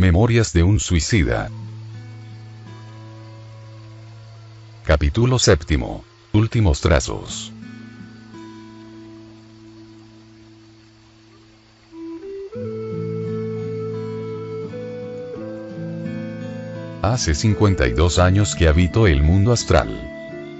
Memorias de un suicida. Capítulo 7. Últimos trazos. Hace 52 años que habito el mundo astral.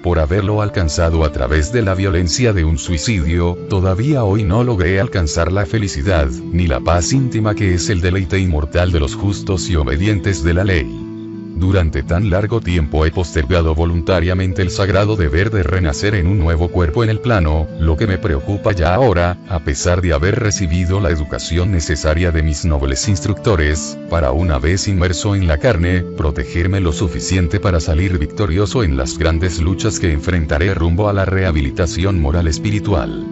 Por haberlo alcanzado a través de la violencia de un suicidio, todavía hoy no logré alcanzar la felicidad, ni la paz íntima que es el deleite inmortal de los justos y obedientes de la ley. Durante tan largo tiempo he postergado voluntariamente el sagrado deber de renacer en un nuevo cuerpo en el plano, lo que me preocupa ya ahora, a pesar de haber recibido la educación necesaria de mis nobles instructores, para una vez inmerso en la carne, protegerme lo suficiente para salir victorioso en las grandes luchas que enfrentaré rumbo a la rehabilitación moral espiritual.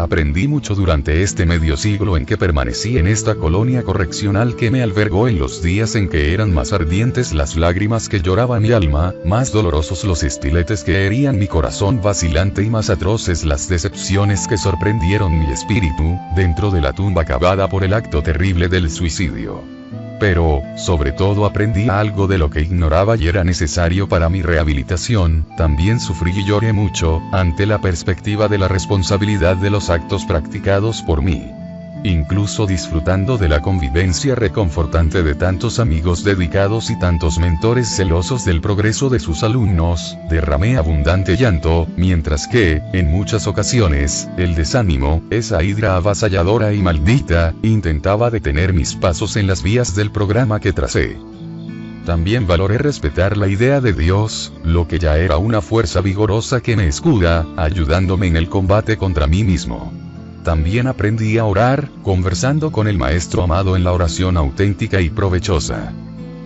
Aprendí mucho durante este medio siglo en que permanecí en esta colonia correccional que me albergó en los días en que eran más ardientes las lágrimas que lloraba mi alma, más dolorosos los estiletes que herían mi corazón vacilante y más atroces las decepciones que sorprendieron mi espíritu, dentro de la tumba cavada por el acto terrible del suicidio. Pero, sobre todo aprendí algo de lo que ignoraba y era necesario para mi rehabilitación. También sufrí y lloré mucho, ante la perspectiva de la responsabilidad de los actos practicados por mí. Incluso disfrutando de la convivencia reconfortante de tantos amigos dedicados y tantos mentores celosos del progreso de sus alumnos, derramé abundante llanto, mientras que, en muchas ocasiones, el desánimo, esa hidra avasalladora y maldita, intentaba detener mis pasos en las vías del programa que tracé. También valoré respetar la idea de Dios, lo que ya era una fuerza vigorosa que me escuda, ayudándome en el combate contra mí mismo. También aprendí a orar, conversando con el Maestro amado en la oración auténtica y provechosa.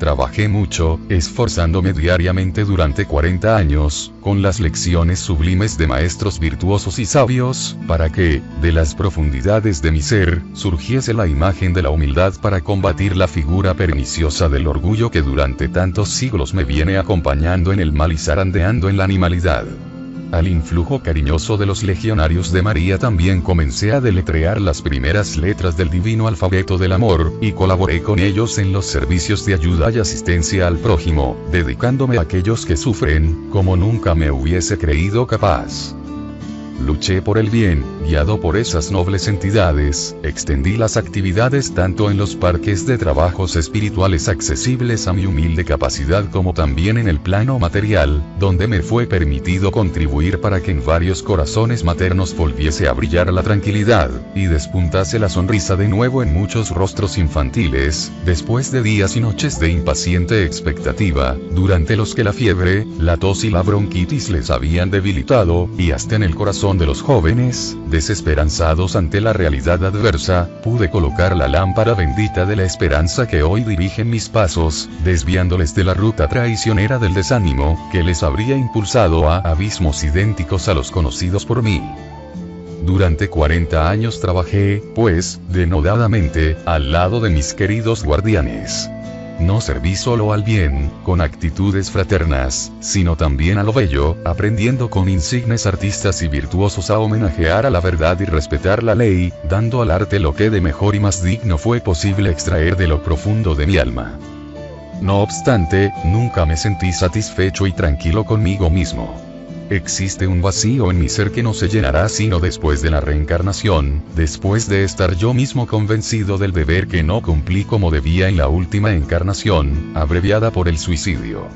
Trabajé mucho, esforzándome diariamente durante 40 años, con las lecciones sublimes de maestros virtuosos y sabios, para que, de las profundidades de mi ser, surgiese la imagen de la humildad para combatir la figura perniciosa del orgullo que durante tantos siglos me viene acompañando en el mal y zarandeando en la animalidad. Al influjo cariñoso de los legionarios de María también comencé a deletrear las primeras letras del divino alfabeto del amor, y colaboré con ellos en los servicios de ayuda y asistencia al prójimo, dedicándome a aquellos que sufren, como nunca me hubiese creído capaz. Luché por el bien, guiado por esas nobles entidades, extendí las actividades tanto en los parques de trabajos espirituales accesibles a mi humilde capacidad como también en el plano material, donde me fue permitido contribuir para que en varios corazones maternos volviese a brillar la tranquilidad, y despuntase la sonrisa de nuevo en muchos rostros infantiles, después de días y noches de impaciente expectativa, durante los que la fiebre, la tos y la bronquitis les habían debilitado, y hasta en el corazón de los jóvenes, desesperanzados ante la realidad adversa, pude colocar la lámpara bendita de la esperanza que hoy dirige mis pasos, desviándoles de la ruta traicionera del desánimo, que les habría impulsado a abismos idénticos a los conocidos por mí. Durante 40 años trabajé, pues, denodadamente, al lado de mis queridos guardianes. No serví solo al bien, con actitudes fraternas, sino también a lo bello, aprendiendo con insignes artistas y virtuosos a homenajear a la verdad y respetar la ley, dando al arte lo que de mejor y más digno fue posible extraer de lo profundo de mi alma. No obstante, nunca me sentí satisfecho y tranquilo conmigo mismo. Existe un vacío en mi ser que no se llenará sino después de la reencarnación, después de estar yo mismo convencido del deber que no cumplí como debía en la última encarnación, abreviada por el suicidio.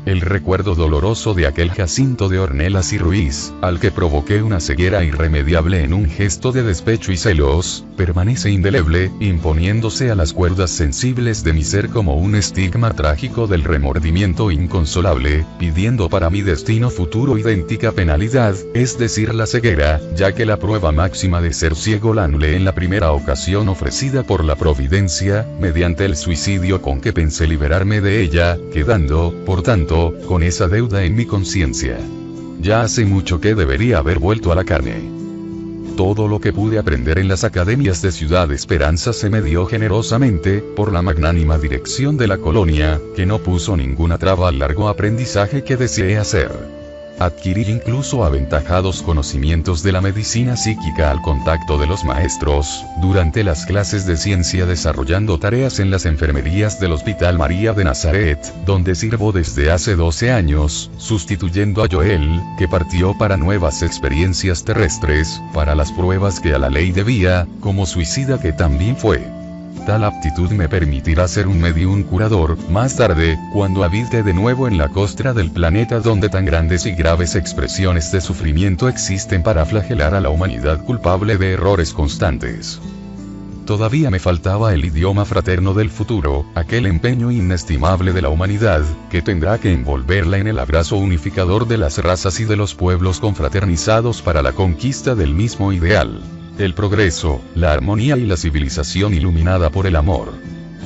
El recuerdo doloroso de aquel Jacinto de Ornelas y Ruiz, al que provoqué una ceguera irremediable en un gesto de despecho y celos, permanece indeleble, imponiéndose a las cuerdas sensibles de mi ser como un estigma trágico del remordimiento inconsolable, pidiendo para mi destino futuro idéntica penalidad, es decir la ceguera, ya que la prueba máxima de ser ciego la anulé en la primera ocasión ofrecida por la providencia, mediante el suicidio con que pensé liberarme de ella, quedando, por tanto, con esa deuda en mi conciencia. Ya hace mucho que debería haber vuelto a la carne. Todo lo que pude aprender en las academias de Ciudad Esperanza se me dio generosamente, por la magnánima dirección de la colonia, que no puso ninguna traba al largo aprendizaje que deseé hacer. Adquirí incluso aventajados conocimientos de la medicina psíquica al contacto de los maestros, durante las clases de ciencia desarrollando tareas en las enfermerías del Hospital María de Nazaret, donde sirvo desde hace 12 años, sustituyendo a Joel, que partió para nuevas experiencias terrestres, para las pruebas que a la ley debía, como suicida que también fue. Tal aptitud me permitirá ser un medium curador, más tarde, cuando habite de nuevo en la costra del planeta donde tan grandes y graves expresiones de sufrimiento existen para flagelar a la humanidad culpable de errores constantes. Todavía me faltaba el idioma fraterno del futuro, aquel empeño inestimable de la humanidad, que tendrá que envolverla en el abrazo unificador de las razas y de los pueblos confraternizados para la conquista del mismo ideal. El progreso, la armonía y la civilización iluminada por el amor.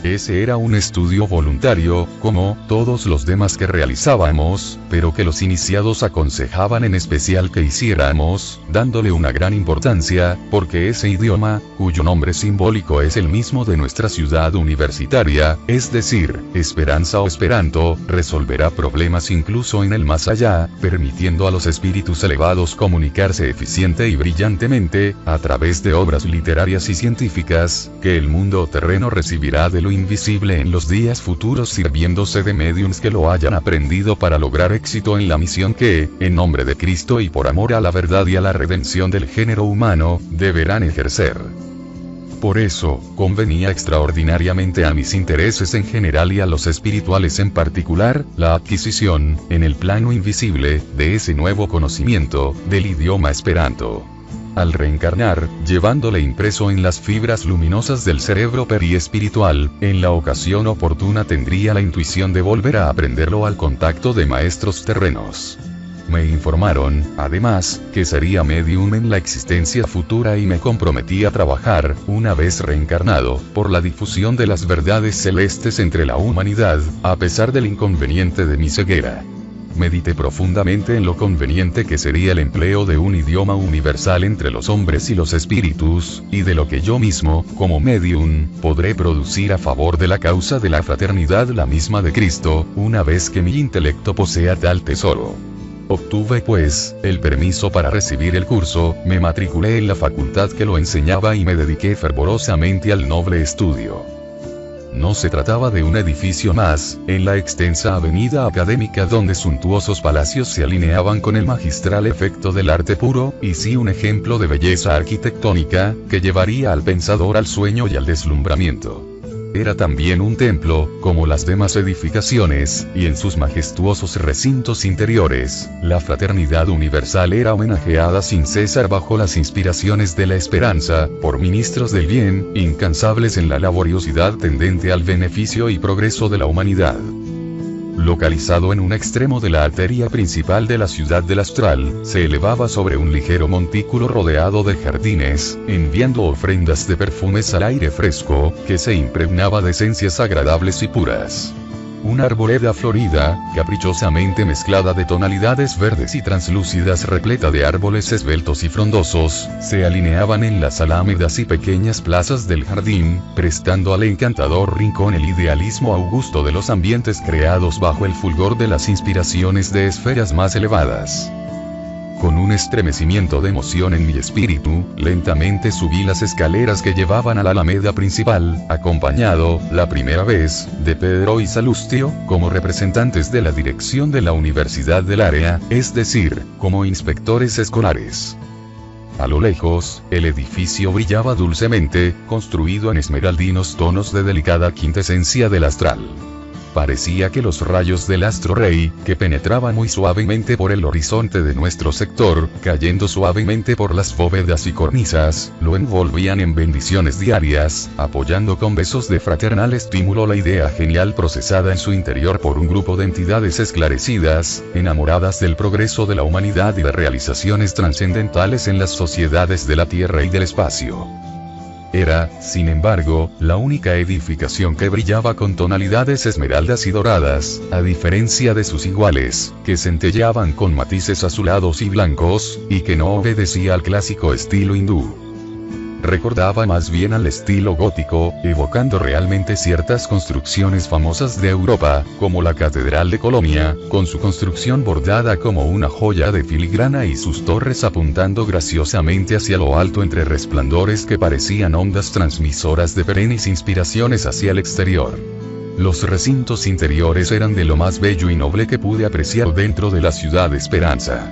Ese era un estudio voluntario, como todos los demás que realizábamos, pero que los iniciados aconsejaban en especial que hiciéramos, dándole una gran importancia, porque ese idioma, cuyo nombre simbólico es el mismo de nuestra ciudad universitaria, es decir, esperanza o esperanto, resolverá problemas incluso en el más allá, permitiendo a los espíritus elevados comunicarse eficiente y brillantemente, a través de obras literarias y científicas, que el mundo terreno recibirá de lo invisible en los días futuros sirviéndose de mediums que lo hayan aprendido para lograr éxito en la misión que, en nombre de Cristo y por amor a la verdad y a la redención del género humano, deberán ejercer. Por eso, convenía extraordinariamente a mis intereses en general y a los espirituales en particular, la adquisición, en el plano invisible, de ese nuevo conocimiento, del idioma esperanto. Al reencarnar, llevándole impreso en las fibras luminosas del cerebro periespiritual, en la ocasión oportuna tendría la intuición de volver a aprenderlo al contacto de maestros terrenos. Me informaron, además, que sería medium en la existencia futura y me comprometí a trabajar, una vez reencarnado, por la difusión de las verdades celestes entre la humanidad, a pesar del inconveniente de mi ceguera. Medité profundamente en lo conveniente que sería el empleo de un idioma universal entre los hombres y los espíritus, y de lo que yo mismo, como medium, podré producir a favor de la causa de la fraternidad la misma de Cristo, una vez que mi intelecto posea tal tesoro. Obtuve pues, el permiso para recibir el curso, me matriculé en la facultad que lo enseñaba y me dediqué fervorosamente al noble estudio. No se trataba de un edificio más, en la extensa avenida académica donde suntuosos palacios se alineaban con el magistral efecto del arte puro, y sí un ejemplo de belleza arquitectónica, que llevaría al pensador al sueño y al deslumbramiento. Era también un templo, como las demás edificaciones, y en sus majestuosos recintos interiores, la fraternidad universal era homenajeada sin cesar bajo las inspiraciones de la esperanza, por ministros del bien, incansables en la laboriosidad tendente al beneficio y progreso de la humanidad. Localizado en un extremo de la arteria principal de la ciudad del Astral, se elevaba sobre un ligero montículo rodeado de jardines, enviando ofrendas de perfumes al aire fresco, que se impregnaba de esencias agradables y puras. Una arboleda florida, caprichosamente mezclada de tonalidades verdes y translúcidas repleta de árboles esbeltos y frondosos, se alineaban en las alámedas y pequeñas plazas del jardín, prestando al encantador rincón el idealismo augusto de los ambientes creados bajo el fulgor de las inspiraciones de esferas más elevadas. Con un estremecimiento de emoción en mi espíritu, lentamente subí las escaleras que llevaban a la alameda principal, acompañado, la primera vez, de Pedro y Salustio, como representantes de la dirección de la universidad del área, es decir, como inspectores escolares. A lo lejos, el edificio brillaba dulcemente, construido en esmeraldinos tonos de delicada quintesencia del astral. Parecía que los rayos del astro rey, que penetraban muy suavemente por el horizonte de nuestro sector, cayendo suavemente por las bóvedas y cornisas, lo envolvían en bendiciones diarias, apoyando con besos de fraternal estímulo la idea genial procesada en su interior por un grupo de entidades esclarecidas, enamoradas del progreso de la humanidad y de realizaciones trascendentales en las sociedades de la Tierra y del espacio. Era, sin embargo, la única edificación que brillaba con tonalidades esmeraldas y doradas, a diferencia de sus iguales, que centelleaban con matices azulados y blancos, y que no obedecía al clásico estilo hindú. Recordaba más bien al estilo gótico, evocando realmente ciertas construcciones famosas de Europa, como la Catedral de Colonia, con su construcción bordada como una joya de filigrana y sus torres apuntando graciosamente hacia lo alto entre resplandores que parecían ondas transmisoras de perennes inspiraciones hacia el exterior. Los recintos interiores eran de lo más bello y noble que pude apreciar dentro de la ciudad de Esperanza.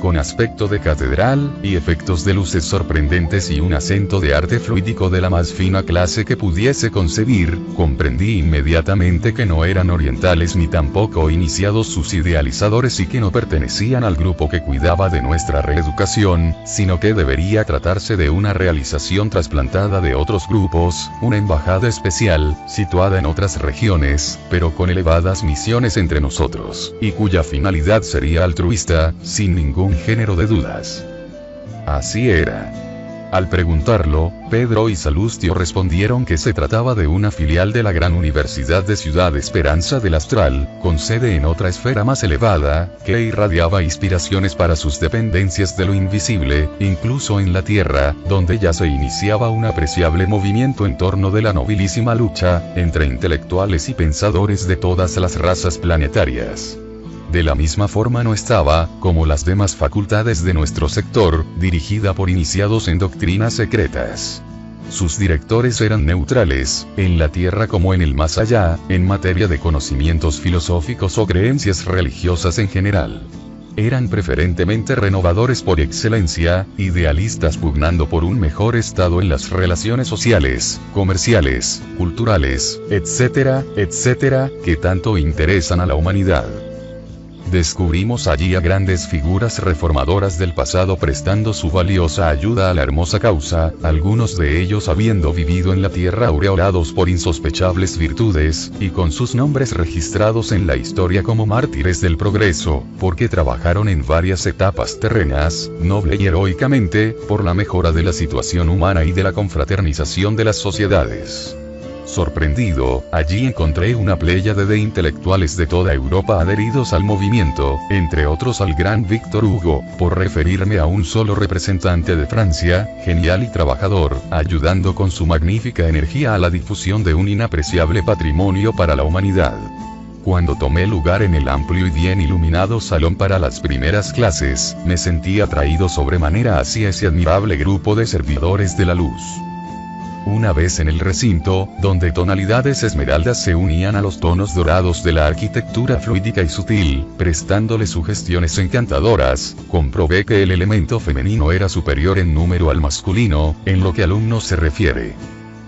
Con aspecto de catedral, y efectos de luces sorprendentes y un acento de arte fluídico de la más fina clase que pudiese concebir, comprendí inmediatamente que no eran orientales ni tampoco iniciados sus idealizadores y que no pertenecían al grupo que cuidaba de nuestra reeducación, sino que debería tratarse de una realización trasplantada de otros grupos, una embajada especial, situada en otras regiones, pero con elevadas misiones entre nosotros, y cuya finalidad sería altruista, sin ningún género de dudas. Así era. Al preguntarlo, Pedro y Salustio respondieron que se trataba de una filial de la gran Universidad de Ciudad Esperanza del Astral, con sede en otra esfera más elevada, que irradiaba inspiraciones para sus dependencias de lo invisible, incluso en la Tierra, donde ya se iniciaba un apreciable movimiento en torno de la nobilísima lucha, entre intelectuales y pensadores de todas las razas planetarias. De la misma forma no estaba, como las demás facultades de nuestro sector, dirigida por iniciados en doctrinas secretas. Sus directores eran neutrales, en la tierra como en el más allá, en materia de conocimientos filosóficos o creencias religiosas en general. Eran preferentemente renovadores por excelencia, idealistas pugnando por un mejor estado en las relaciones sociales, comerciales, culturales, etcétera, que tanto interesan a la humanidad. Descubrimos allí a grandes figuras reformadoras del pasado prestando su valiosa ayuda a la hermosa causa, algunos de ellos habiendo vivido en la tierra aureolados por insospechables virtudes, y con sus nombres registrados en la historia como mártires del progreso, porque trabajaron en varias etapas terrenas, noble y heroicamente, por la mejora de la situación humana y de la confraternización de las sociedades. Sorprendido, allí encontré una pléyade de intelectuales de toda Europa adheridos al movimiento, entre otros al gran Víctor Hugo, por referirme a un solo representante de Francia, genial y trabajador, ayudando con su magnífica energía a la difusión de un inapreciable patrimonio para la humanidad. Cuando tomé lugar en el amplio y bien iluminado salón para las primeras clases, me sentí atraído sobremanera hacia ese admirable grupo de servidores de la luz. Una vez en el recinto, donde tonalidades esmeraldas se unían a los tonos dorados de la arquitectura fluídica y sutil, prestándole sugestiones encantadoras, comprobé que el elemento femenino era superior en número al masculino, en lo que alumnos se refiere.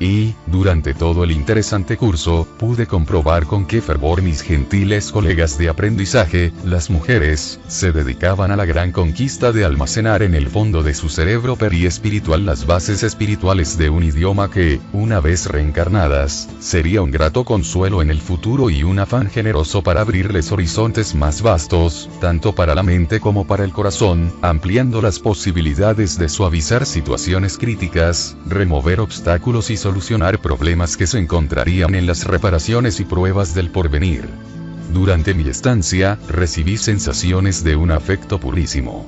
Y, durante todo el interesante curso, pude comprobar con qué fervor mis gentiles colegas de aprendizaje, las mujeres, se dedicaban a la gran conquista de almacenar en el fondo de su cerebro periespiritual las bases espirituales de un idioma que, una vez reencarnadas, sería un grato consuelo en el futuro y un afán generoso para abrirles horizontes más vastos, tanto para la mente como para el corazón, ampliando las posibilidades de suavizar situaciones críticas, remover obstáculos y solucionar problemas que se encontrarían en las reparaciones y pruebas del porvenir. Durante mi estancia, recibí sensaciones de un afecto purísimo.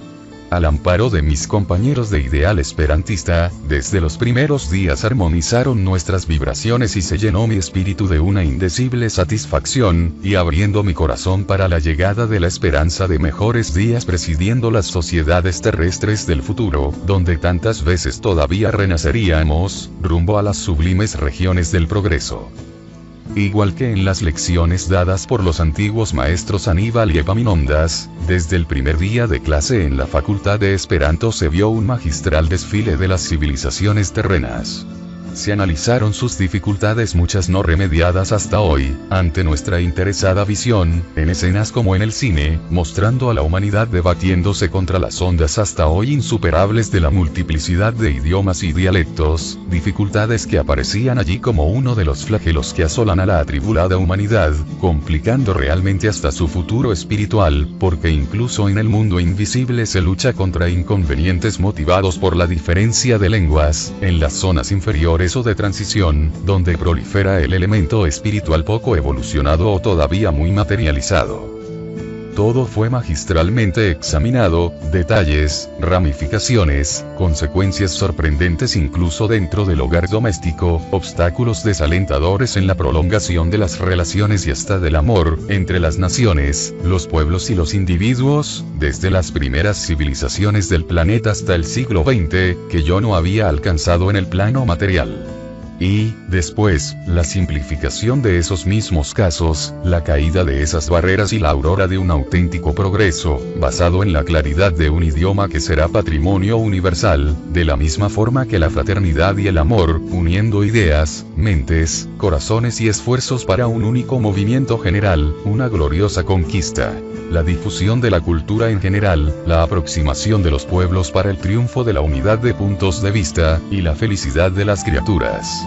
Al amparo de mis compañeros de ideal esperantista, desde los primeros días armonizaron nuestras vibraciones y se llenó mi espíritu de una indecible satisfacción, y abriendo mi corazón para la llegada de la esperanza de mejores días presidiendo las sociedades terrestres del futuro, donde tantas veces todavía renaceríamos, rumbo a las sublimes regiones del progreso. Igual que en las lecciones dadas por los antiguos maestros Aníbal y Epaminondas, desde el primer día de clase en la Facultad de Esperanto se vio un magistral desfile de las civilizaciones terrenas. Se analizaron sus dificultades, muchas no remediadas hasta hoy, ante nuestra interesada visión, en escenas como en el cine, mostrando a la humanidad debatiéndose contra las ondas hasta hoy insuperables de la multiplicidad de idiomas y dialectos, dificultades que aparecían allí como uno de los flagelos que asolan a la atribulada humanidad, complicando realmente hasta su futuro espiritual, porque incluso en el mundo invisible se lucha contra inconvenientes motivados por la diferencia de lenguas, en las zonas inferiores o de transición, donde prolifera el elemento espiritual poco evolucionado o todavía muy materializado. Todo fue magistralmente examinado, detalles, ramificaciones, consecuencias sorprendentes incluso dentro del hogar doméstico, obstáculos desalentadores en la prolongación de las relaciones y hasta del amor, entre las naciones, los pueblos y los individuos, desde las primeras civilizaciones del planeta hasta el siglo XX, que yo no había alcanzado en el plano material. Y, después, la simplificación de esos mismos casos, la caída de esas barreras y la aurora de un auténtico progreso, basado en la claridad de un idioma que será patrimonio universal, de la misma forma que la fraternidad y el amor, uniendo ideas, mentes, corazones y esfuerzos para un único movimiento general, una gloriosa conquista. La difusión de la cultura en general, la aproximación de los pueblos para el triunfo de la unidad de puntos de vista, y la felicidad de las criaturas.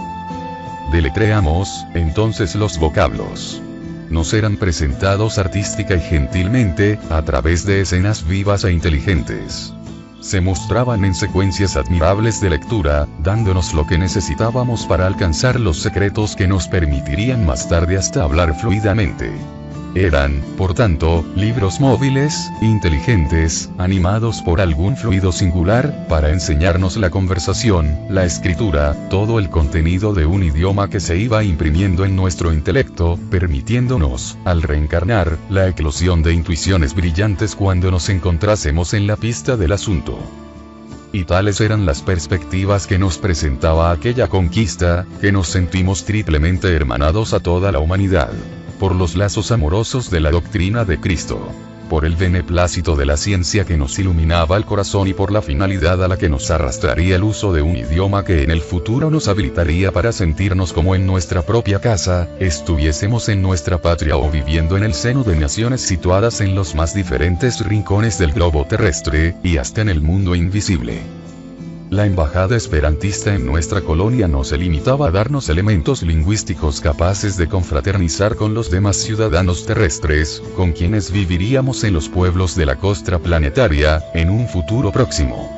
Deletreamos, entonces, los vocablos. Nos eran presentados artística y gentilmente, a través de escenas vivas e inteligentes. Se mostraban en secuencias admirables de lectura, dándonos lo que necesitábamos para alcanzar los secretos que nos permitirían más tarde hasta hablar fluidamente. Eran, por tanto, libros móviles, inteligentes, animados por algún fluido singular, para enseñarnos la conversación, la escritura, todo el contenido de un idioma que se iba imprimiendo en nuestro intelecto, permitiéndonos, al reencarnar, la eclosión de intuiciones brillantes cuando nos encontrásemos en la pista del asunto. Y tales eran las perspectivas que nos presentaba aquella conquista, que nos sentimos triplemente hermanados a toda la humanidad. Por los lazos amorosos de la doctrina de Cristo, por el beneplácito de la ciencia que nos iluminaba el corazón y por la finalidad a la que nos arrastraría el uso de un idioma que en el futuro nos habilitaría para sentirnos como en nuestra propia casa, estuviésemos en nuestra patria o viviendo en el seno de naciones situadas en los más diferentes rincones del globo terrestre, y hasta en el mundo invisible. La embajada esperantista en nuestra colonia no se limitaba a darnos elementos lingüísticos capaces de confraternizar con los demás ciudadanos terrestres, con quienes viviríamos en los pueblos de la costra planetaria, en un futuro próximo.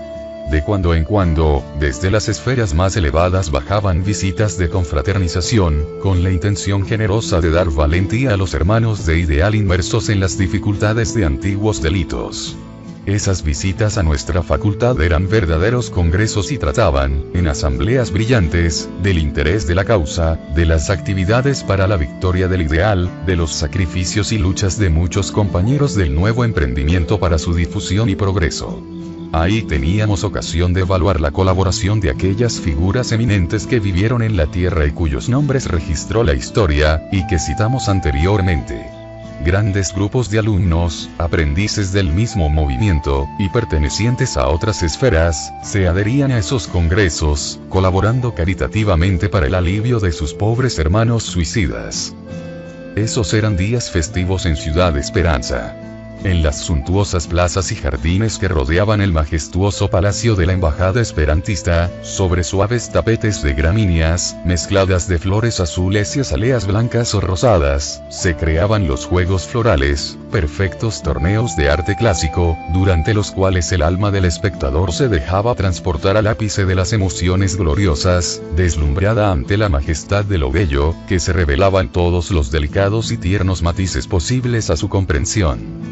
De cuando en cuando, desde las esferas más elevadas bajaban visitas de confraternización, con la intención generosa de dar valentía a los hermanos de ideal inmersos en las dificultades de antiguos delitos. Esas visitas a nuestra facultad eran verdaderos congresos y trataban, en asambleas brillantes, del interés de la causa, de las actividades para la victoria del ideal, de los sacrificios y luchas de muchos compañeros del nuevo emprendimiento para su difusión y progreso. Ahí teníamos ocasión de evaluar la colaboración de aquellas figuras eminentes que vivieron en la tierra y cuyos nombres registró la historia, y que citamos anteriormente. Grandes grupos de alumnos, aprendices del mismo movimiento, y pertenecientes a otras esferas, se adherían a esos congresos, colaborando caritativamente para el alivio de sus pobres hermanos suicidas. Esos eran días festivos en Ciudad Esperanza. En las suntuosas plazas y jardines que rodeaban el majestuoso palacio de la embajada esperantista, sobre suaves tapetes de gramíneas, mezcladas de flores azules y azaleas blancas o rosadas, se creaban los juegos florales, perfectos torneos de arte clásico, durante los cuales el alma del espectador se dejaba transportar al ápice de las emociones gloriosas, deslumbrada ante la majestad de lo bello, que se revelaba en todos los delicados y tiernos matices posibles a su comprensión.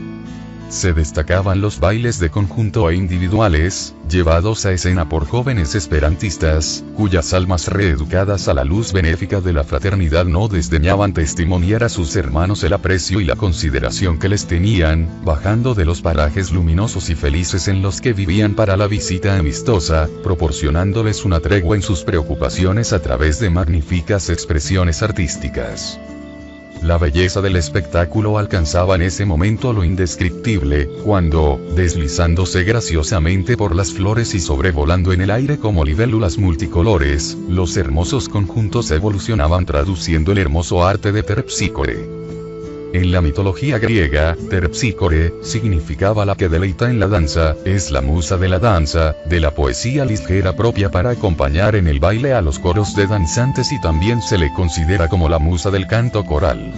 Se destacaban los bailes de conjunto e individuales, llevados a escena por jóvenes esperantistas, cuyas almas reeducadas a la luz benéfica de la fraternidad no desdeñaban testimoniar a sus hermanos el aprecio y la consideración que les tenían, bajando de los parajes luminosos y felices en los que vivían para la visita amistosa, proporcionándoles una tregua en sus preocupaciones a través de magníficas expresiones artísticas. La belleza del espectáculo alcanzaba en ese momento lo indescriptible, cuando, deslizándose graciosamente por las flores y sobrevolando en el aire como libélulas multicolores, los hermosos conjuntos evolucionaban traduciendo el hermoso arte de Terpsícore. En la mitología griega, Terpsícore significaba la que deleita en la danza, es la musa de la danza, de la poesía ligera propia para acompañar en el baile a los coros de danzantes y también se le considera como la musa del canto coral.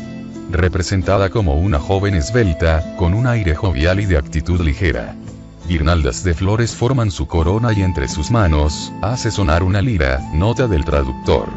Representada como una joven esbelta, con un aire jovial y de actitud ligera. Guirnaldas de flores forman su corona y entre sus manos, hace sonar una lira, nota del traductor.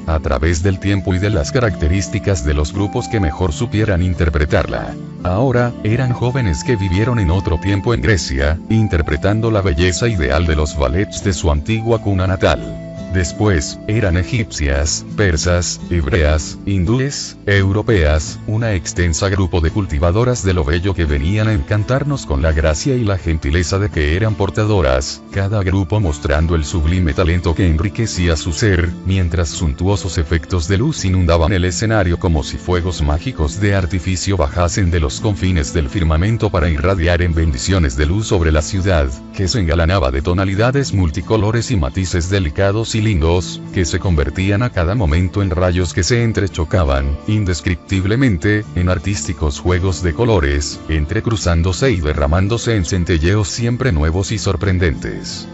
a través del tiempo y de las características de los grupos que mejor supieran interpretarla. Ahora, eran jóvenes que vivieron en otro tiempo en Grecia, interpretando la belleza ideal de los ballets de su antigua cuna natal. Después, eran egipcias, persas, hebreas, hindúes, europeas, una extensa grupo de cultivadoras de lo bello que venían a encantarnos con la gracia y la gentileza de que eran portadoras, cada grupo mostrando el sublime talento que enriquecía su ser, mientras suntuosos efectos de luz inundaban el escenario como si fuegos mágicos de artificio bajasen de los confines del firmamento para irradiar en bendiciones de luz sobre la ciudad, que se engalanaba de tonalidades multicolores y matices delicados y lindos, que se convertían a cada momento en rayos que se entrechocaban, indescriptiblemente, en artísticos juegos de colores, entrecruzándose y derramándose en centelleos siempre nuevos y sorprendentes.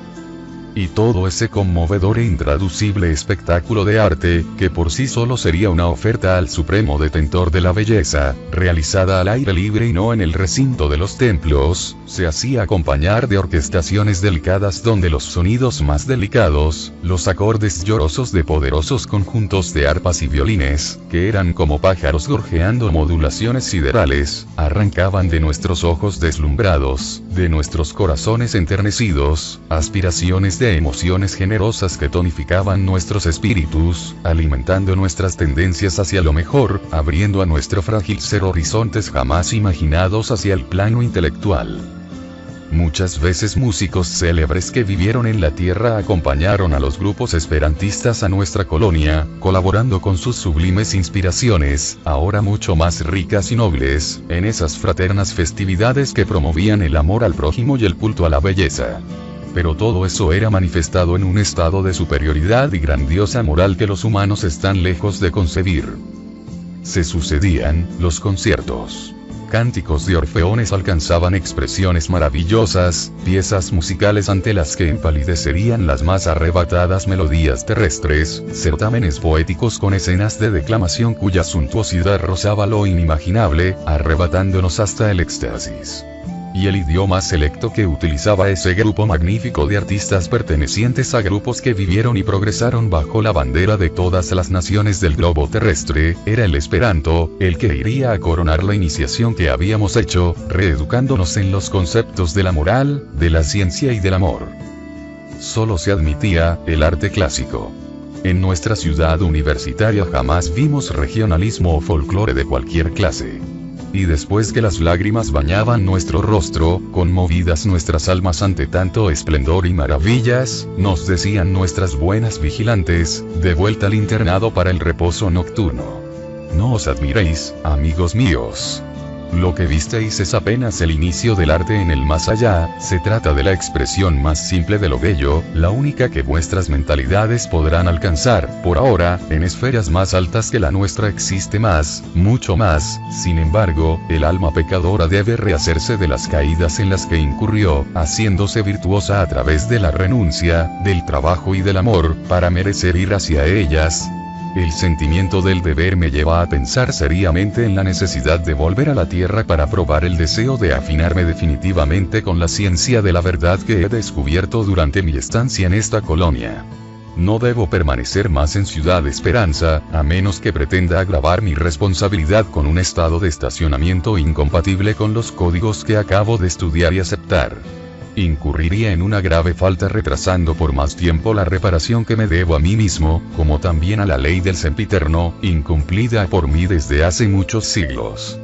Y todo ese conmovedor e intraducible espectáculo de arte, que por sí solo sería una oferta al supremo detentor de la belleza, realizada al aire libre y no en el recinto de los templos, se hacía acompañar de orquestaciones delicadas donde los sonidos más delicados, los acordes llorosos de poderosos conjuntos de arpas y violines, que eran como pájaros gorjeando modulaciones siderales, arrancaban de nuestros ojos deslumbrados, de nuestros corazones enternecidos, aspiraciones de emociones generosas que tonificaban nuestros espíritus, alimentando nuestras tendencias hacia lo mejor, abriendo a nuestro frágil ser horizontes jamás imaginados hacia el plano intelectual. Muchas veces músicos célebres que vivieron en la tierra acompañaron a los grupos esperantistas a nuestra colonia, colaborando con sus sublimes inspiraciones, ahora mucho más ricas y nobles, en esas fraternas festividades que promovían el amor al prójimo y el culto a la belleza. Pero todo eso era manifestado en un estado de superioridad y grandiosa moral que los humanos están lejos de concebir. Se sucedían los conciertos. Cánticos de orfeones alcanzaban expresiones maravillosas, piezas musicales ante las que empalidecerían las más arrebatadas melodías terrestres, certámenes poéticos con escenas de declamación cuya suntuosidad rozaba lo inimaginable, arrebatándonos hasta el éxtasis. Y el idioma selecto que utilizaba ese grupo magnífico de artistas pertenecientes a grupos que vivieron y progresaron bajo la bandera de todas las naciones del globo terrestre, era el esperanto, el que iría a coronar la iniciación que habíamos hecho, reeducándonos en los conceptos de la moral, de la ciencia y del amor. Solo se admitía el arte clásico. En nuestra ciudad universitaria jamás vimos regionalismo o folclore de cualquier clase. Y después que las lágrimas bañaban nuestro rostro, conmovidas nuestras almas ante tanto esplendor y maravillas, nos decían nuestras buenas vigilantes, de vuelta al internado para el reposo nocturno. No os admiréis, amigos míos. Lo que visteis es apenas el inicio del arte en el más allá, se trata de la expresión más simple de lo bello, la única que vuestras mentalidades podrán alcanzar. Por ahora, en esferas más altas que la nuestra existe más, mucho más, sin embargo, el alma pecadora debe rehacerse de las caídas en las que incurrió, haciéndose virtuosa a través de la renuncia, del trabajo y del amor, para merecer ir hacia ellas. El sentimiento del deber me lleva a pensar seriamente en la necesidad de volver a la tierra para probar el deseo de afinarme definitivamente con la ciencia de la verdad que he descubierto durante mi estancia en esta colonia. No debo permanecer más en Ciudad Esperanza, a menos que pretenda agravar mi responsabilidad con un estado de estacionamiento incompatible con los códigos que acabo de estudiar y aceptar. Incurriría en una grave falta retrasando por más tiempo la reparación que me debo a mí mismo, como también a la ley del sempiterno, incumplida por mí desde hace muchos siglos.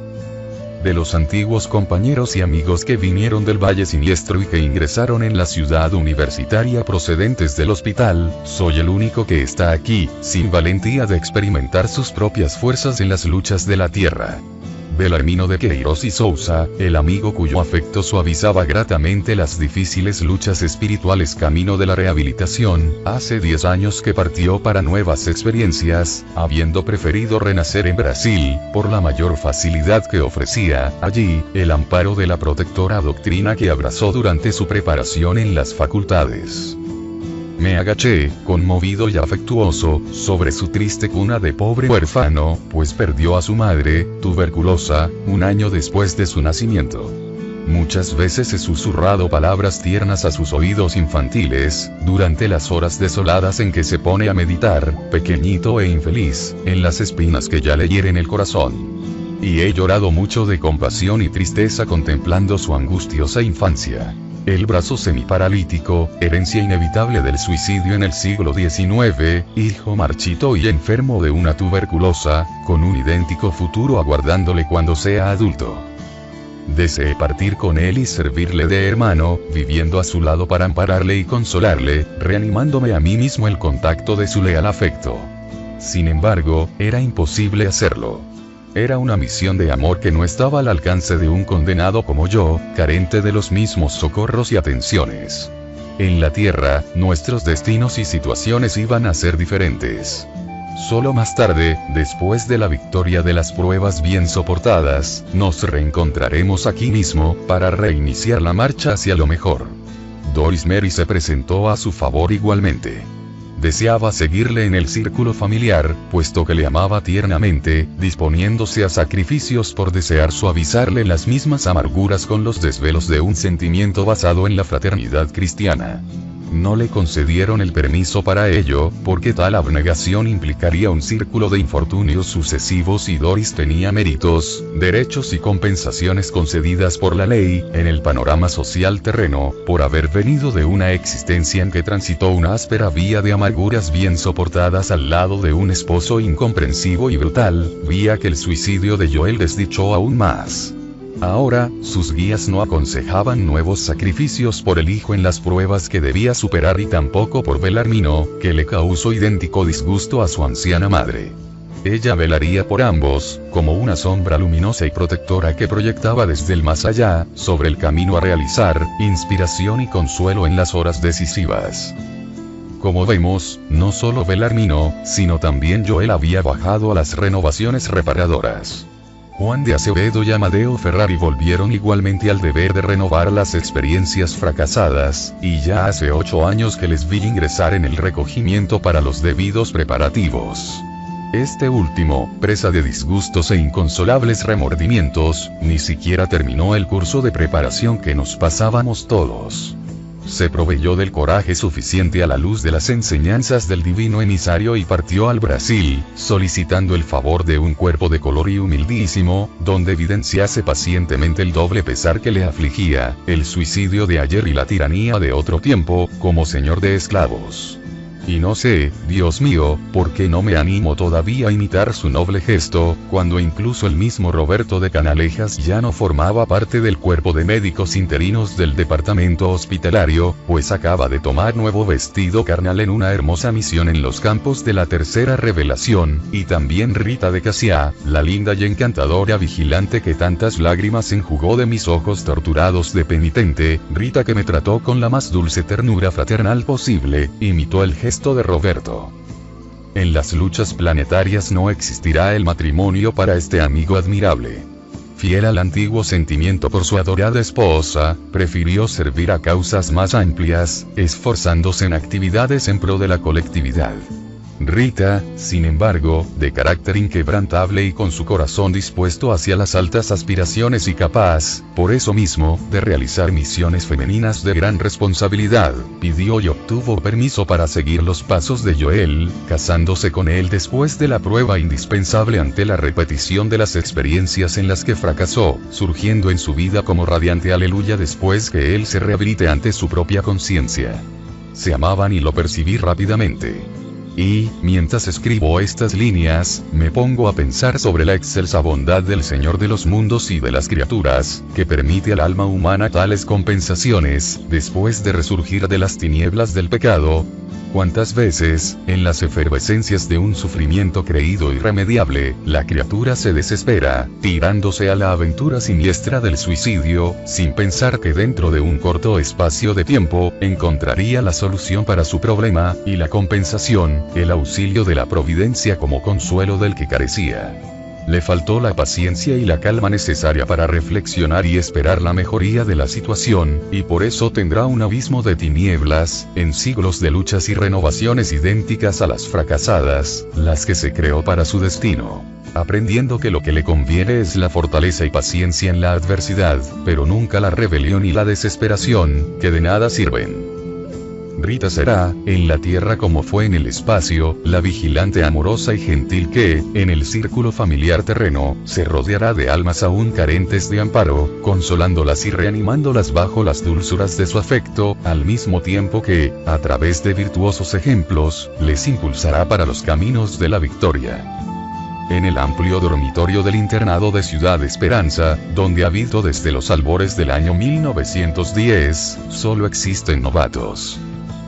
De los antiguos compañeros y amigos que vinieron del Valle Siniestro y que ingresaron en la ciudad universitaria procedentes del hospital, soy el único que está aquí, sin valentía de experimentar sus propias fuerzas en las luchas de la tierra. Belarmino de Queiroz y Sousa, el amigo cuyo afecto suavizaba gratamente las difíciles luchas espirituales camino de la rehabilitación, hace 10 años que partió para nuevas experiencias, habiendo preferido renacer en Brasil, por la mayor facilidad que ofrecía, allí, el amparo de la protectora doctrina que abrazó durante su preparación en las facultades. Me agaché, conmovido y afectuoso, sobre su triste cuna de pobre huérfano, pues perdió a su madre, tuberculosa, un año después de su nacimiento. Muchas veces he susurrado palabras tiernas a sus oídos infantiles, durante las horas desoladas en que se pone a meditar, pequeñito e infeliz, en las espinas que ya le hieren el corazón. Y he llorado mucho de compasión y tristeza contemplando su angustiosa infancia. El brazo semiparalítico, herencia inevitable del suicidio en el siglo XIX, hijo marchito y enfermo de una tuberculosa, con un idéntico futuro aguardándole cuando sea adulto. Deseé partir con él y servirle de hermano, viviendo a su lado para ampararle y consolarle, reanimándome a mí mismo el contacto de su leal afecto. Sin embargo, era imposible hacerlo. Era una misión de amor que no estaba al alcance de un condenado como yo, carente de los mismos socorros y atenciones. En la tierra, nuestros destinos y situaciones iban a ser diferentes. Solo más tarde, después de la victoria de las pruebas bien soportadas, nos reencontraremos aquí mismo, para reiniciar la marcha hacia lo mejor. Doris Mary se presentó a su favor igualmente. Deseaba seguirle en el círculo familiar, puesto que le amaba tiernamente, disponiéndose a sacrificios por desear suavizarle las mismas amarguras con los desvelos de un sentimiento basado en la fraternidad cristiana. No le concedieron el permiso para ello, porque tal abnegación implicaría un círculo de infortunios sucesivos y Doris tenía méritos, derechos y compensaciones concedidas por la ley, en el panorama social terreno, por haber venido de una existencia en que transitó una áspera vía de amarguras bien soportadas al lado de un esposo incomprensivo y brutal, vía que el suicidio de Joel desdichó aún más. Ahora, sus guías no aconsejaban nuevos sacrificios por el hijo en las pruebas que debía superar y tampoco por Belarmino, que le causó idéntico disgusto a su anciana madre. Ella velaría por ambos, como una sombra luminosa y protectora que proyectaba desde el más allá, sobre el camino a realizar, inspiración y consuelo en las horas decisivas. Como vemos, no solo Belarmino, sino también Joel había bajado a las renovaciones reparadoras. Juan de Acevedo y Amadeo Ferrari volvieron igualmente al deber de renovar las experiencias fracasadas, y ya hace 8 años que les vi ingresar en el recogimiento para los debidos preparativos. Este último, presa de disgustos e inconsolables remordimientos, ni siquiera terminó el curso de preparación que nos pasábamos todos. Se proveyó del coraje suficiente a la luz de las enseñanzas del divino emisario y partió al Brasil, solicitando el favor de un cuerpo de color y humildísimo, donde evidenciase pacientemente el doble pesar que le afligía, el suicidio de ayer y la tiranía de otro tiempo, como señor de esclavos. Y no sé, Dios mío, por qué no me animo todavía a imitar su noble gesto, cuando incluso el mismo Roberto de Canalejas ya no formaba parte del cuerpo de médicos interinos del departamento hospitalario, pues acaba de tomar nuevo vestido carnal en una hermosa misión en los campos de la tercera revelación, y también Rita de Casia, la linda y encantadora vigilante que tantas lágrimas enjugó de mis ojos torturados de penitente, Rita que me trató con la más dulce ternura fraternal posible, imitó el gesto de Roberto. En las luchas planetarias no existirá el matrimonio para este amigo admirable. Fiel al antiguo sentimiento por su adorada esposa, prefirió servir a causas más amplias, esforzándose en actividades en pro de la colectividad. Rita, sin embargo, de carácter inquebrantable y con su corazón dispuesto hacia las altas aspiraciones y capaz, por eso mismo, de realizar misiones femeninas de gran responsabilidad, pidió y obtuvo permiso para seguir los pasos de Joel, casándose con él después de la prueba indispensable ante la repetición de las experiencias en las que fracasó, surgiendo en su vida como radiante aleluya después que él se rehabilite ante su propia conciencia. Se amaban y lo percibí rápidamente. Y, mientras escribo estas líneas, me pongo a pensar sobre la excelsa bondad del Señor de los mundos y de las criaturas, que permite al alma humana tales compensaciones, después de resurgir de las tinieblas del pecado. ¿Cuántas veces, en las efervescencias de un sufrimiento creído irremediable, la criatura se desespera, tirándose a la aventura siniestra del suicidio, sin pensar que dentro de un corto espacio de tiempo, encontraría la solución para su problema, y la compensación, el auxilio de la providencia como consuelo del que carecía? Le faltó la paciencia y la calma necesaria para reflexionar y esperar la mejoría de la situación, y por eso tendrá un abismo de tinieblas, en siglos de luchas y renovaciones idénticas a las fracasadas, las que se creó para su destino. Aprendiendo que lo que le conviene es la fortaleza y paciencia en la adversidad, pero nunca la rebelión y la desesperación, que de nada sirven. Rita será, en la tierra como fue en el espacio, la vigilante amorosa y gentil que, en el círculo familiar terreno, se rodeará de almas aún carentes de amparo, consolándolas y reanimándolas bajo las dulzuras de su afecto, al mismo tiempo que, a través de virtuosos ejemplos, les impulsará para los caminos de la victoria. En el amplio dormitorio del internado de Ciudad Esperanza, donde habito desde los albores del año 1910, solo existen novatos.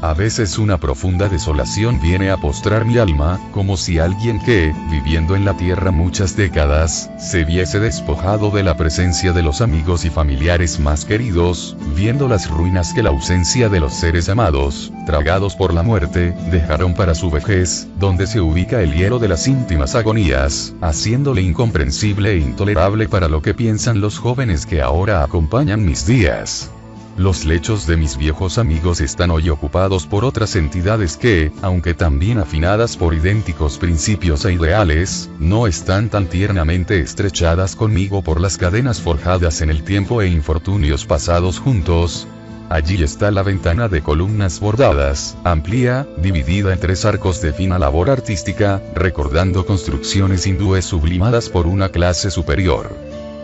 A veces una profunda desolación viene a postrar mi alma, como si alguien que, viviendo en la tierra muchas décadas, se viese despojado de la presencia de los amigos y familiares más queridos, viendo las ruinas que la ausencia de los seres amados, tragados por la muerte, dejaron para su vejez, donde se ubica el hielo de las íntimas agonías, haciéndole incomprensible e intolerable para lo que piensan los jóvenes que ahora acompañan mis días. Los lechos de mis viejos amigos están hoy ocupados por otras entidades que, aunque también afinadas por idénticos principios e ideales, no están tan tiernamente estrechadas conmigo por las cadenas forjadas en el tiempo e infortunios pasados juntos. Allí está la ventana de columnas bordadas, amplia, dividida en 3 arcos de fina labor artística, recordando construcciones hindúes sublimadas por una clase superior.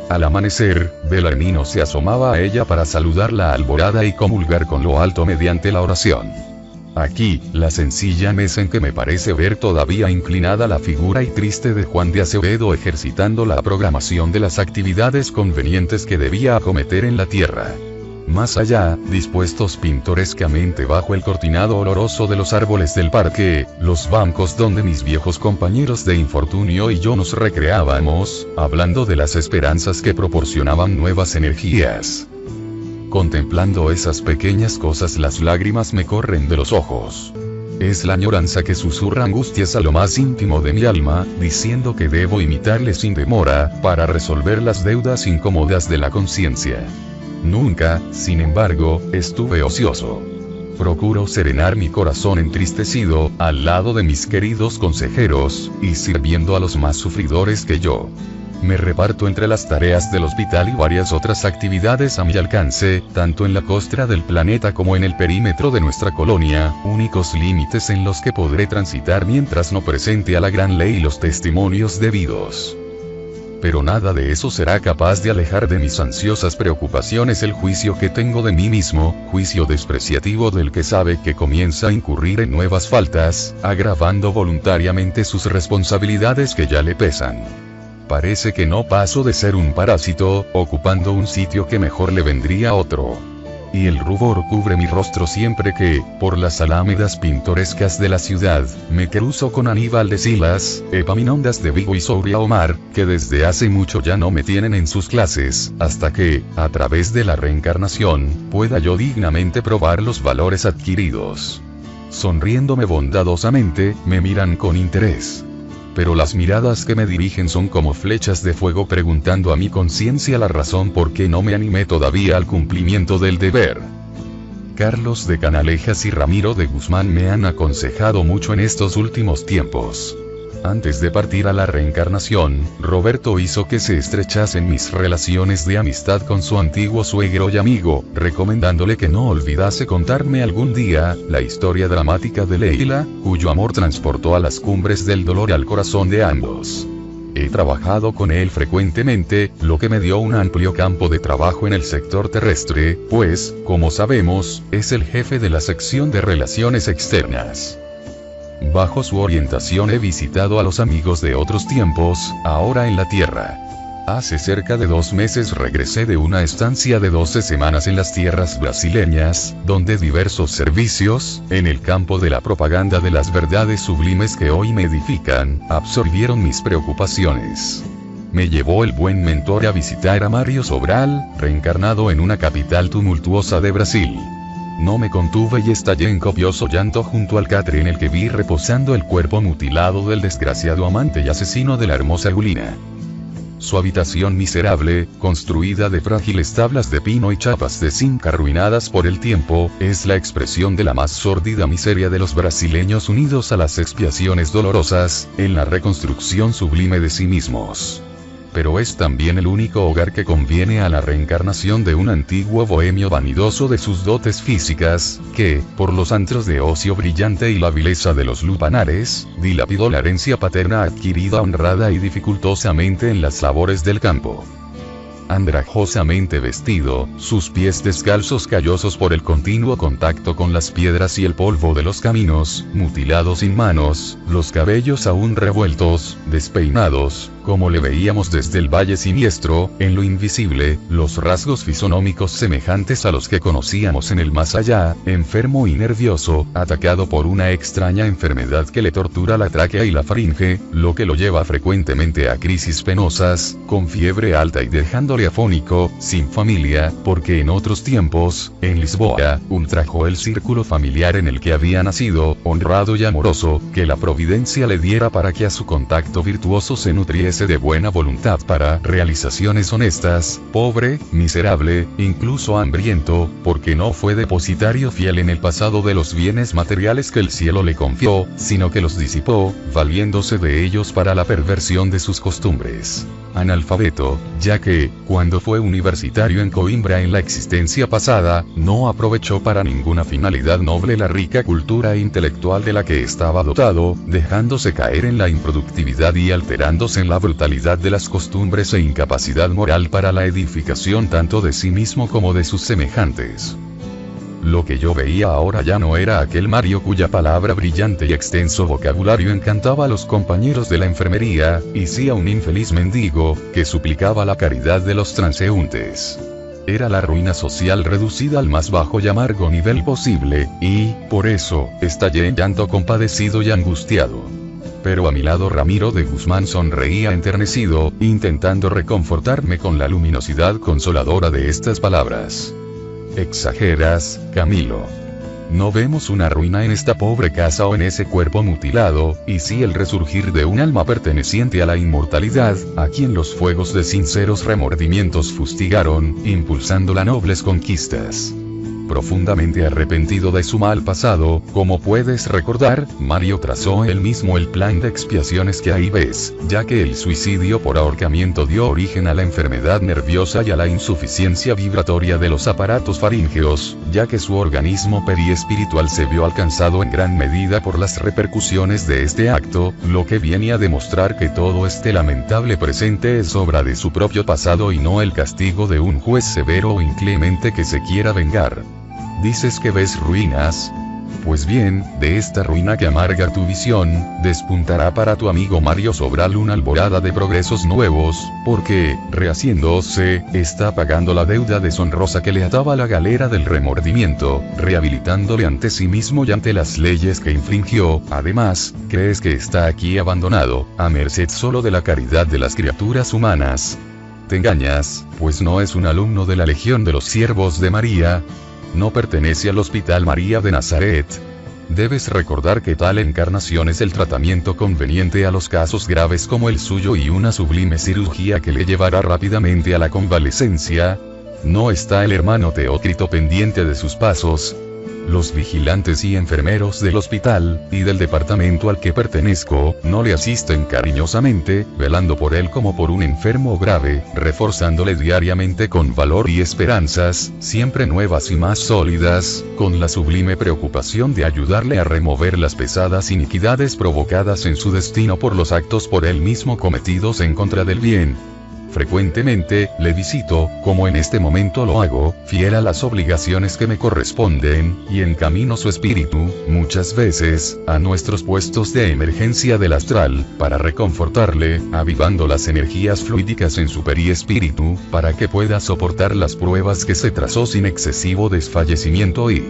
Al amanecer, Belarmino se asomaba a ella para saludar la alborada y comulgar con lo alto mediante la oración. Aquí, la sencilla mesa en que me parece ver todavía inclinada la figura y triste de Juan de Acevedo ejercitando la programación de las actividades convenientes que debía acometer en la tierra. Más allá, dispuestos pintorescamente bajo el cortinado oloroso de los árboles del parque, los bancos donde mis viejos compañeros de infortunio y yo nos recreábamos, hablando de las esperanzas que proporcionaban nuevas energías. Contemplando esas pequeñas cosas, las lágrimas me corren de los ojos. Es la añoranza que susurra angustias a lo más íntimo de mi alma, diciendo que debo imitarle sin demora, para resolver las deudas incómodas de la conciencia. Nunca, sin embargo, estuve ocioso. Procuro serenar mi corazón entristecido, al lado de mis queridos consejeros, y sirviendo a los más sufridores que yo. Me reparto entre las tareas del hospital y varias otras actividades a mi alcance, tanto en la costra del planeta como en el perímetro de nuestra colonia, únicos límites en los que podré transitar mientras no presente a la gran ley los testimonios debidos. Pero nada de eso será capaz de alejar de mis ansiosas preocupaciones el juicio que tengo de mí mismo, juicio despreciativo del que sabe que comienza a incurrir en nuevas faltas, agravando voluntariamente sus responsabilidades que ya le pesan. Parece que no paso de ser un parásito, ocupando un sitio que mejor le vendría a otro. Y el rubor cubre mi rostro siempre que, por las alámedas pintorescas de la ciudad, me cruzo con Aníbal de Silas, Epaminondas de Vigo y Souria Omar, que desde hace mucho ya no me tienen en sus clases, hasta que, a través de la reencarnación, pueda yo dignamente probar los valores adquiridos. Sonriéndome bondadosamente, me miran con interés. Pero las miradas que me dirigen son como flechas de fuego preguntando a mi conciencia la razón por qué no me animé todavía al cumplimiento del deber. Carlos de Canalejas y Ramiro de Guzmán me han aconsejado mucho en estos últimos tiempos. Antes de partir a la reencarnación, Roberto hizo que se estrechasen mis relaciones de amistad con su antiguo suegro y amigo, recomendándole que no olvidase contarme algún día la historia dramática de Leila, cuyo amor transportó a las cumbres del dolor al corazón de ambos. He trabajado con él frecuentemente, lo que me dio un amplio campo de trabajo en el sector terrestre, pues, como sabemos, es el jefe de la sección de Relaciones Externas. Bajo su orientación he visitado a los amigos de otros tiempos, ahora en la Tierra. Hace cerca de 2 meses regresé de una estancia de 12 semanas en las tierras brasileñas, donde diversos servicios, en el campo de la propaganda de las verdades sublimes que hoy me edifican, absorbieron mis preocupaciones. Me llevó el buen mentor a visitar a Mario Sobral, reencarnado en una capital tumultuosa de Brasil. No me contuve y estallé en copioso llanto junto al catre en el que vi reposando el cuerpo mutilado del desgraciado amante y asesino de la hermosa Gulina. su habitación miserable, construida de frágiles tablas de pino y chapas de zinc arruinadas por el tiempo, es la expresión de la más sórdida miseria de los brasileños unidos a las expiaciones dolorosas, en la reconstrucción sublime de sí mismos. Pero es también el único hogar que conviene a la reencarnación de un antiguo bohemio vanidoso de sus dotes físicas, que, por los antros de ocio brillante y la vileza de los lupanares, dilapidó la herencia paterna adquirida honrada y dificultosamente en las labores del campo. Andrajosamente vestido, sus pies descalzos callosos por el continuo contacto con las piedras y el polvo de los caminos, mutilado sin manos, los cabellos aún revueltos, despeinados, como le veíamos desde el valle siniestro, en lo invisible, los rasgos fisonómicos semejantes a los que conocíamos en el más allá, enfermo y nervioso, atacado por una extraña enfermedad que le tortura la tráquea y la faringe, lo que lo lleva frecuentemente a crisis penosas, con fiebre alta y dejándole afónico, sin familia, porque en otros tiempos, en Lisboa, ultrajó el círculo familiar en el que había nacido, honrado y amoroso, que la providencia le diera para que a su contacto virtuoso se nutriese de buena voluntad para realizaciones honestas, pobre, miserable, incluso hambriento, porque no fue depositario fiel en el pasado de los bienes materiales que el cielo le confió, sino que los disipó, valiéndose de ellos para la perversión de sus costumbres. Analfabeto, ya que, cuando fue universitario en Coimbra en la existencia pasada, no aprovechó para ninguna finalidad noble la rica cultura intelectual de la que estaba dotado, dejándose caer en la improductividad y alterándose en la brutalidad de las costumbres e incapacidad moral para la edificación tanto de sí mismo como de sus semejantes. Lo que yo veía ahora ya no era aquel Mario cuya palabra brillante y extenso vocabulario encantaba a los compañeros de la enfermería, y sí a un infeliz mendigo, que suplicaba la caridad de los transeúntes. Era la ruina social reducida al más bajo y amargo nivel posible, y, por eso, estallé en llanto compadecido y angustiado. Pero a mi lado Ramiro de Guzmán sonreía enternecido, intentando reconfortarme con la luminosidad consoladora de estas palabras. Exageras, Camilo. No vemos una ruina en esta pobre casa o en ese cuerpo mutilado, y sí el resurgir de un alma perteneciente a la inmortalidad, a quien los fuegos de sinceros remordimientos fustigaron, impulsándola a nobles conquistas. Profundamente arrepentido de su mal pasado, como puedes recordar, Mario trazó él mismo el plan de expiaciones que ahí ves, ya que el suicidio por ahorcamiento dio origen a la enfermedad nerviosa y a la insuficiencia vibratoria de los aparatos faríngeos, ya que su organismo periespiritual se vio alcanzado en gran medida por las repercusiones de este acto, lo que viene a demostrar que todo este lamentable presente es obra de su propio pasado y no el castigo de un juez severo o inclemente que se quiera vengar. ¿Dices que ves ruinas? Pues bien, de esta ruina que amarga tu visión, despuntará para tu amigo Mario Sobral una alborada de progresos nuevos, porque, rehaciéndose, está pagando la deuda deshonrosa que le ataba a la galera del remordimiento, rehabilitándole ante sí mismo y ante las leyes que infringió. Además, crees que está aquí abandonado, a merced solo de la caridad de las criaturas humanas. Te engañas, pues no es un alumno de la Legión de los Siervos de María. No pertenece al Hospital María de Nazaret. Debes recordar que tal encarnación es el tratamiento conveniente a los casos graves como el suyo y una sublime cirugía que le llevará rápidamente a la convalecencia. ¿No está el hermano Teócrito pendiente de sus pasos? Los vigilantes y enfermeros del hospital, y del departamento al que pertenezco, no le asisten cariñosamente, velando por él como por un enfermo grave, reforzándole diariamente con valor y esperanzas, siempre nuevas y más sólidas, con la sublime preocupación de ayudarle a remover las pesadas iniquidades provocadas en su destino por los actos por él mismo cometidos en contra del bien. Frecuentemente, le visito, como en este momento lo hago, fiel a las obligaciones que me corresponden, y encamino su espíritu, muchas veces, a nuestros puestos de emergencia del astral, para reconfortarle, avivando las energías fluídicas en su periespíritu, para que pueda soportar las pruebas que se trazó sin excesivo desfallecimiento y...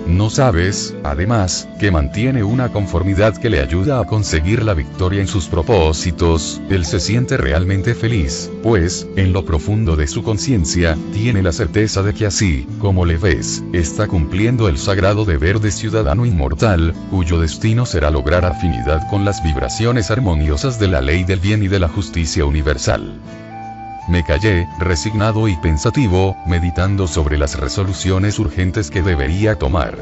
No sabes, además, que mantiene una conformidad que le ayuda a conseguir la victoria en sus propósitos. Él se siente realmente feliz, pues, en lo profundo de su conciencia, tiene la certeza de que así, como le ves, está cumpliendo el sagrado deber de ciudadano inmortal, cuyo destino será lograr afinidad con las vibraciones armoniosas de la ley del bien y de la justicia universal. Me callé, resignado y pensativo, meditando sobre las resoluciones urgentes que debería tomar.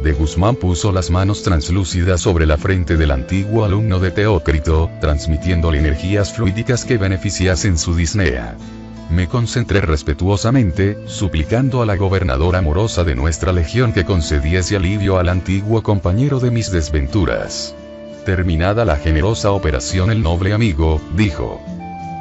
De Guzmán puso las manos translúcidas sobre la frente del antiguo alumno de Teócrito, transmitiéndole energías fluídicas que beneficiasen su disnea. Me concentré respetuosamente, suplicando a la gobernadora amorosa de nuestra legión que concediese alivio al antiguo compañero de mis desventuras. Terminada la generosa operación, el noble amigo dijo: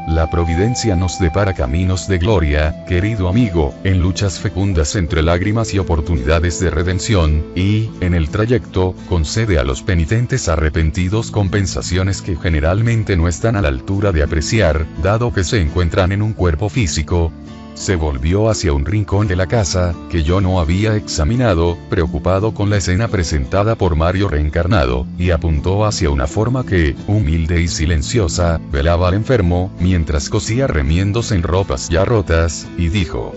la providencia nos depara caminos de gloria, querido amigo, en luchas fecundas entre lágrimas y oportunidades de redención, y, en el trayecto, concede a los penitentes arrepentidos compensaciones que generalmente no están a la altura de apreciar, dado que se encuentran en un cuerpo físico. Se volvió hacia un rincón de la casa, que yo no había examinado, preocupado con la escena presentada por Mario reencarnado, y apuntó hacia una forma que, humilde y silenciosa, velaba al enfermo, mientras cosía remiéndose en ropas ya rotas, y dijo: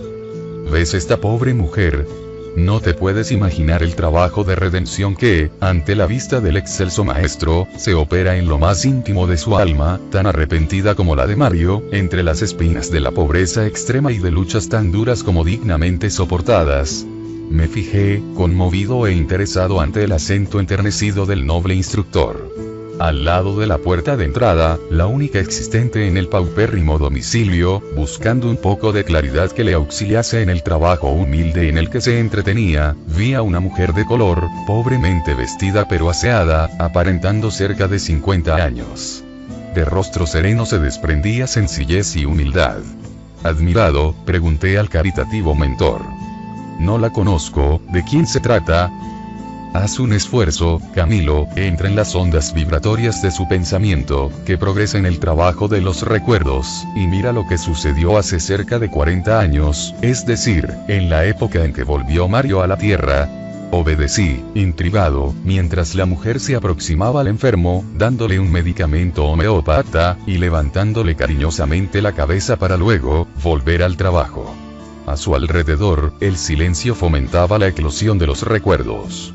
¿ves esta pobre mujer? No te puedes imaginar el trabajo de redención que, ante la vista del excelso maestro, se opera en lo más íntimo de su alma, tan arrepentida como la de Mario, entre las espinas de la pobreza extrema y de luchas tan duras como dignamente soportadas. Me fijé, conmovido e interesado ante el acento enternecido del noble instructor. Al lado de la puerta de entrada, la única existente en el paupérrimo domicilio, buscando un poco de claridad que le auxiliase en el trabajo humilde en el que se entretenía, vi a una mujer de color, pobremente vestida pero aseada, aparentando cerca de 50 años. De rostro sereno se desprendía sencillez y humildad. Admirado, pregunté al caritativo mentor: no la conozco, ¿de quién se trata? Haz un esfuerzo, Camilo, entra en las ondas vibratorias de su pensamiento, que progresa en el trabajo de los recuerdos, y mira lo que sucedió hace cerca de 40 años, es decir, en la época en que volvió Mario a la Tierra. Obedecí, intrigado, mientras la mujer se aproximaba al enfermo, dándole un medicamento homeópata, y levantándole cariñosamente la cabeza para luego, volver al trabajo. A su alrededor, el silencio fomentaba la eclosión de los recuerdos.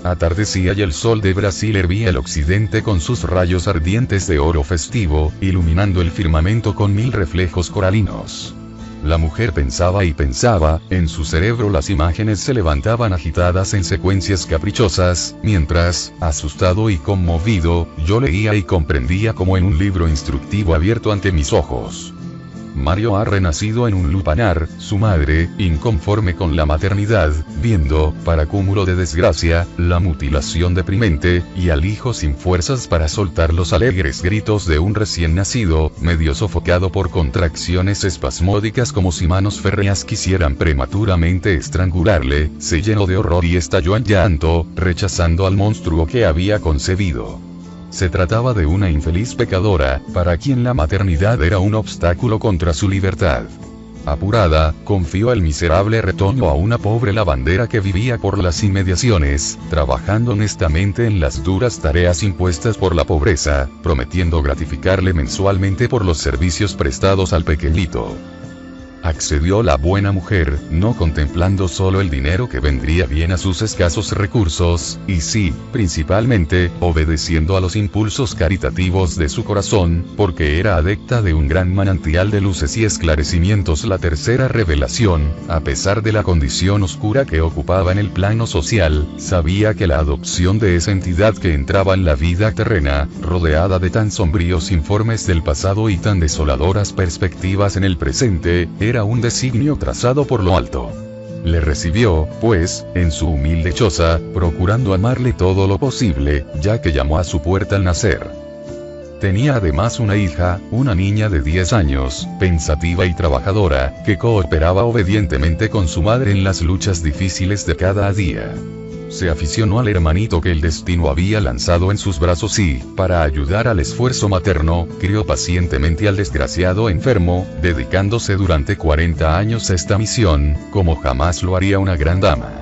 Atardecía y el sol de Brasil hervía el occidente con sus rayos ardientes de oro festivo, iluminando el firmamento con 1000 reflejos coralinos. La mujer pensaba y pensaba, en su cerebro las imágenes se levantaban agitadas en secuencias caprichosas, mientras, asustado y conmovido, yo leía y comprendía como en un libro instructivo abierto ante mis ojos. Mario ha renacido en un lupanar, su madre, inconforme con la maternidad, viendo, para cúmulo de desgracia, la mutilación deprimente, y al hijo sin fuerzas para soltar los alegres gritos de un recién nacido, medio sofocado por contracciones espasmódicas como si manos férreas quisieran prematuramente estrangularle, se llenó de horror y estalló en llanto, rechazando al monstruo que había concebido. Se trataba de una infeliz pecadora, para quien la maternidad era un obstáculo contra su libertad. Apurada, confió el miserable retoño a una pobre lavandera que vivía por las inmediaciones, trabajando honestamente en las duras tareas impuestas por la pobreza, prometiendo gratificarle mensualmente por los servicios prestados al pequeñito. Accedió la buena mujer, no contemplando solo el dinero que vendría bien a sus escasos recursos, y sí, principalmente, obedeciendo a los impulsos caritativos de su corazón, porque era adepta de un gran manantial de luces y esclarecimientos. La tercera revelación, a pesar de la condición oscura que ocupaba en el plano social, sabía que la adopción de esa entidad que entraba en la vida terrena, rodeada de tan sombríos informes del pasado y tan desoladoras perspectivas en el presente, era un designio trazado por lo alto. Le recibió, pues, en su humilde choza, procurando amarle todo lo posible, ya que llamó a su puerta al nacer. Tenía además una hija, una niña de 10 años, pensativa y trabajadora, que cooperaba obedientemente con su madre en las luchas difíciles de cada día. Se aficionó al hermanito que el destino había lanzado en sus brazos y, para ayudar al esfuerzo materno, crió pacientemente al desgraciado enfermo, dedicándose durante 40 años a esta misión, como jamás lo haría una gran dama.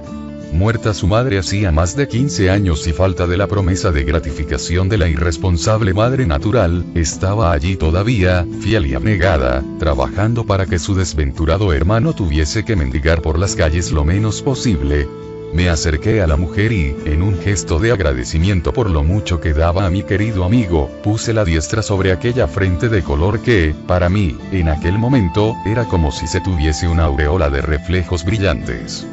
Muerta su madre hacía más de 15 años y falta de la promesa de gratificación de la irresponsable madre natural, estaba allí todavía, fiel y abnegada, trabajando para que su desventurado hermano tuviese que mendigar por las calles lo menos posible. Me acerqué a la mujer y, en un gesto de agradecimiento por lo mucho que daba a mi querido amigo, puse la diestra sobre aquella frente de color que, para mí, en aquel momento, era como si se tuviese una aureola de reflejos brillantes.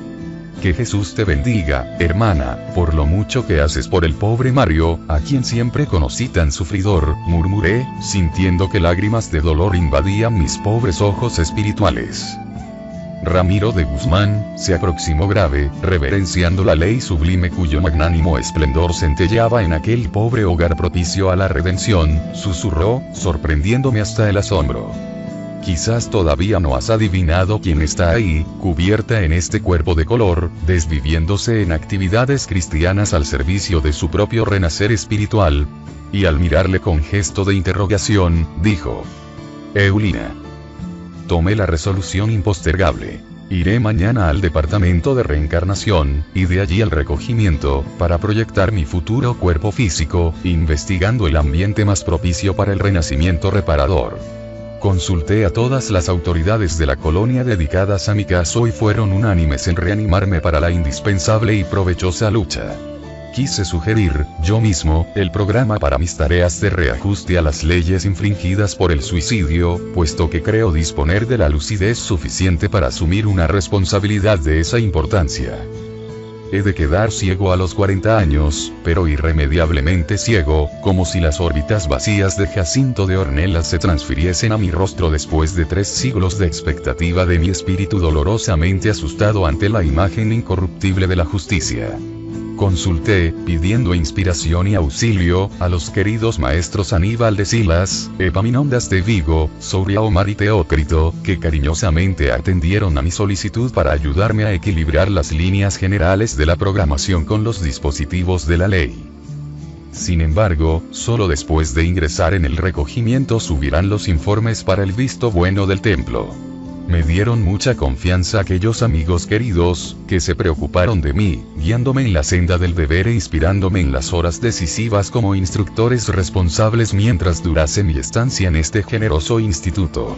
Que Jesús te bendiga, hermana, por lo mucho que haces por el pobre Mario, a quien siempre conocí tan sufridor, murmuré, sintiendo que lágrimas de dolor invadían mis pobres ojos espirituales. Ramiro de Guzmán, se aproximó grave, reverenciando la ley sublime cuyo magnánimo esplendor centelleaba en aquel pobre hogar propicio a la redención, susurró, sorprendiéndome hasta el asombro. Quizás todavía no has adivinado quién está ahí, cubierta en este cuerpo de color, desviviéndose en actividades cristianas al servicio de su propio renacer espiritual. Y al mirarle con gesto de interrogación, dijo: Eulina. Tomé la resolución impostergable. Iré mañana al departamento de reencarnación, y de allí al recogimiento, para proyectar mi futuro cuerpo físico, investigando el ambiente más propicio para el renacimiento reparador. Consulté a todas las autoridades de la colonia dedicadas a mi caso y fueron unánimes en reanimarme para la indispensable y provechosa lucha. Quise sugerir, yo mismo, el programa para mis tareas de reajuste a las leyes infringidas por el suicidio, puesto que creo disponer de la lucidez suficiente para asumir una responsabilidad de esa importancia. He de quedar ciego a los 40 años, pero irremediablemente ciego, como si las órbitas vacías de Jacinto de Ornelas se transfiriesen a mi rostro después de 3 siglos de expectativa de mi espíritu dolorosamente asustado ante la imagen incorruptible de la justicia. Consulté, pidiendo inspiración y auxilio, a los queridos maestros Aníbal de Silas, Epaminondas de Vigo, Souria Omar y Teócrito, que cariñosamente atendieron a mi solicitud para ayudarme a equilibrar las líneas generales de la programación con los dispositivos de la ley. Sin embargo, solo después de ingresar en el recogimiento subirán los informes para el visto bueno del templo. Me dieron mucha confianza aquellos amigos queridos, que se preocuparon de mí, guiándome en la senda del deber e inspirándome en las horas decisivas como instructores responsables mientras durase mi estancia en este generoso instituto.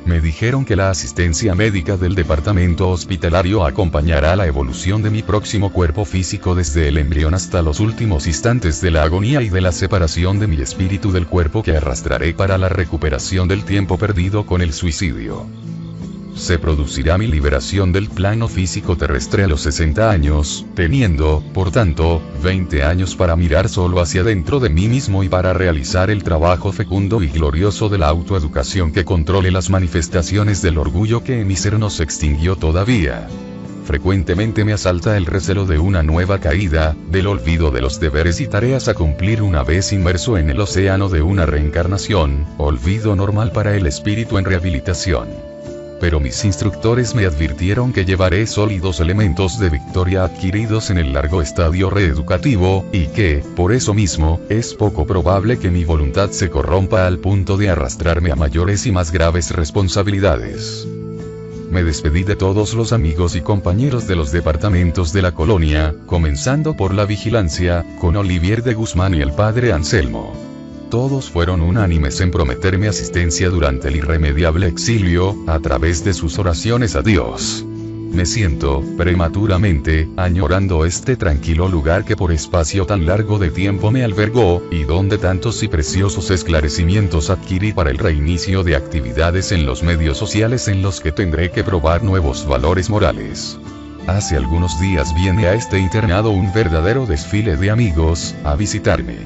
Me dijeron que la asistencia médica del departamento hospitalario acompañará la evolución de mi próximo cuerpo físico desde el embrión hasta los últimos instantes de la agonía y de la separación de mi espíritu del cuerpo que arrastraré para la recuperación del tiempo perdido con el suicidio. Se producirá mi liberación del plano físico terrestre a los 60 años, teniendo, por tanto, 20 años para mirar solo hacia dentro de mí mismo y para realizar el trabajo fecundo y glorioso de la autoeducación que controle las manifestaciones del orgullo que en mi ser no se extinguió todavía. Frecuentemente me asalta el recelo de una nueva caída, del olvido de los deberes y tareas a cumplir una vez inmerso en el océano de una reencarnación, olvido normal para el espíritu en rehabilitación. Pero mis instructores me advirtieron que llevaré sólidos elementos de victoria adquiridos en el largo estadio reeducativo, y que, por eso mismo, es poco probable que mi voluntad se corrompa al punto de arrastrarme a mayores y más graves responsabilidades. Me despedí de todos los amigos y compañeros de los departamentos de la colonia, comenzando por la vigilancia, con Olivier de Guzmán y el padre Anselmo. Todos fueron unánimes en prometerme asistencia durante el irremediable exilio, a través de sus oraciones a Dios. Me siento, prematuramente, añorando este tranquilo lugar que por espacio tan largo de tiempo me albergó, y donde tantos y preciosos esclarecimientos adquirí para el reinicio de actividades en los medios sociales en los que tendré que probar nuevos valores morales. Hace algunos días viene a este internado un verdadero desfile de amigos, a visitarme.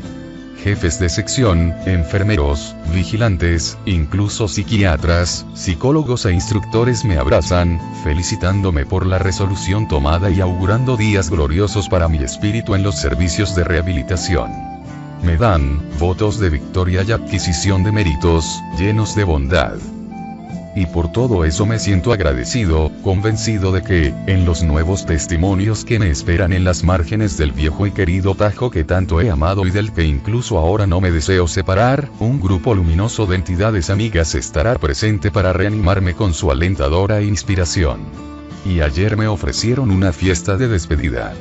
Jefes de sección, enfermeros, vigilantes, incluso psiquiatras, psicólogos e instructores me abrazan, felicitándome por la resolución tomada y augurando días gloriosos para mi espíritu en los servicios de rehabilitación. Me dan votos de victoria y adquisición de méritos, llenos de bondad. Y por todo eso me siento agradecido, convencido de que, en los nuevos testimonios que me esperan en las márgenes del viejo y querido Tajo que tanto he amado y del que incluso ahora no me deseo separar, un grupo luminoso de entidades amigas estará presente para reanimarme con su alentadora inspiración. Y ayer me ofrecieron una fiesta de despedida.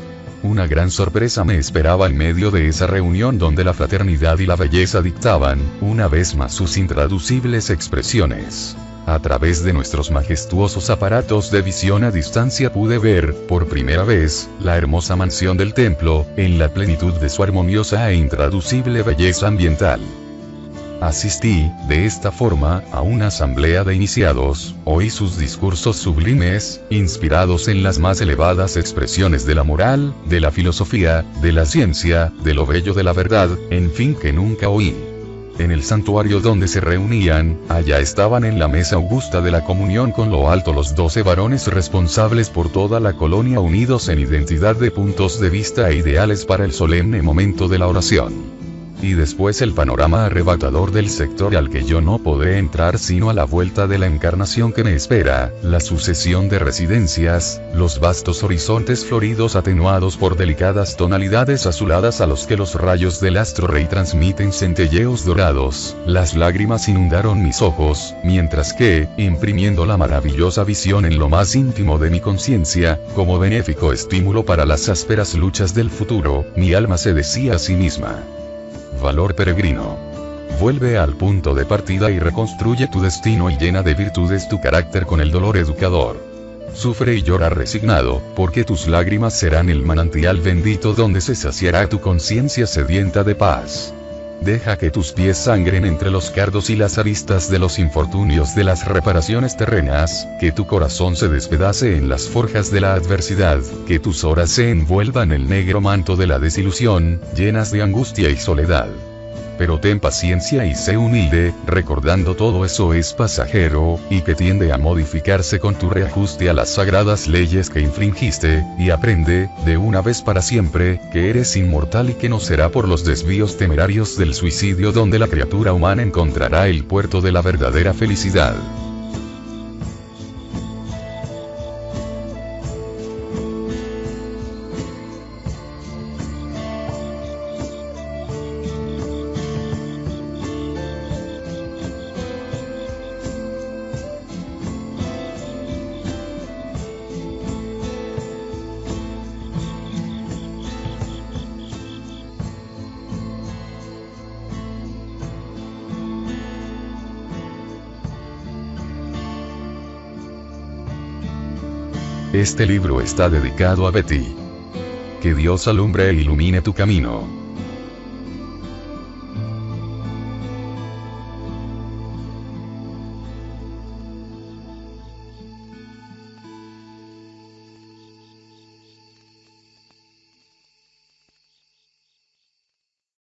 Una gran sorpresa me esperaba en medio de esa reunión donde la fraternidad y la belleza dictaban, una vez más sus intraducibles expresiones. A través de nuestros majestuosos aparatos de visión a distancia pude ver, por primera vez, la hermosa mansión del templo, en la plenitud de su armoniosa e intraducible belleza ambiental. Asistí, de esta forma, a una asamblea de iniciados, oí sus discursos sublimes, inspirados en las más elevadas expresiones de la moral, de la filosofía, de la ciencia, de lo bello de la verdad, en fin que nunca oí. En el santuario donde se reunían, allá estaban en la mesa augusta de la comunión con lo alto los 12 varones responsables por toda la colonia unidos en identidad de puntos de vista e ideales para el solemne momento de la oración. Y después el panorama arrebatador del sector al que yo no podré entrar sino a la vuelta de la encarnación que me espera, la sucesión de residencias, los vastos horizontes floridos atenuados por delicadas tonalidades azuladas a los que los rayos del astro rey transmiten centelleos dorados. Las lágrimas inundaron mis ojos, mientras que, imprimiendo la maravillosa visión en lo más íntimo de mi conciencia, como benéfico estímulo para las ásperas luchas del futuro, mi alma se decía a sí misma: valor peregrino. Vuelve al punto de partida y reconstruye tu destino y llena de virtudes tu carácter con el dolor educador. Sufre y llora resignado, porque tus lágrimas serán el manantial bendito donde se saciará tu conciencia sedienta de paz. Deja que tus pies sangren entre los cardos y las aristas de los infortunios de las reparaciones terrenas, que tu corazón se despedace en las forjas de la adversidad, que tus horas se envuelvan en el negro manto de la desilusión, llenas de angustia y soledad. Pero ten paciencia y sé humilde, recordando todo eso es pasajero, y que tiende a modificarse con tu reajuste a las sagradas leyes que infringiste, y aprende, de una vez para siempre, que eres inmortal y que no será por los desvíos temerarios del suicidio donde la criatura humana encontrará el puerto de la verdadera felicidad. Este libro está dedicado a Betty. Que Dios alumbre e ilumine tu camino.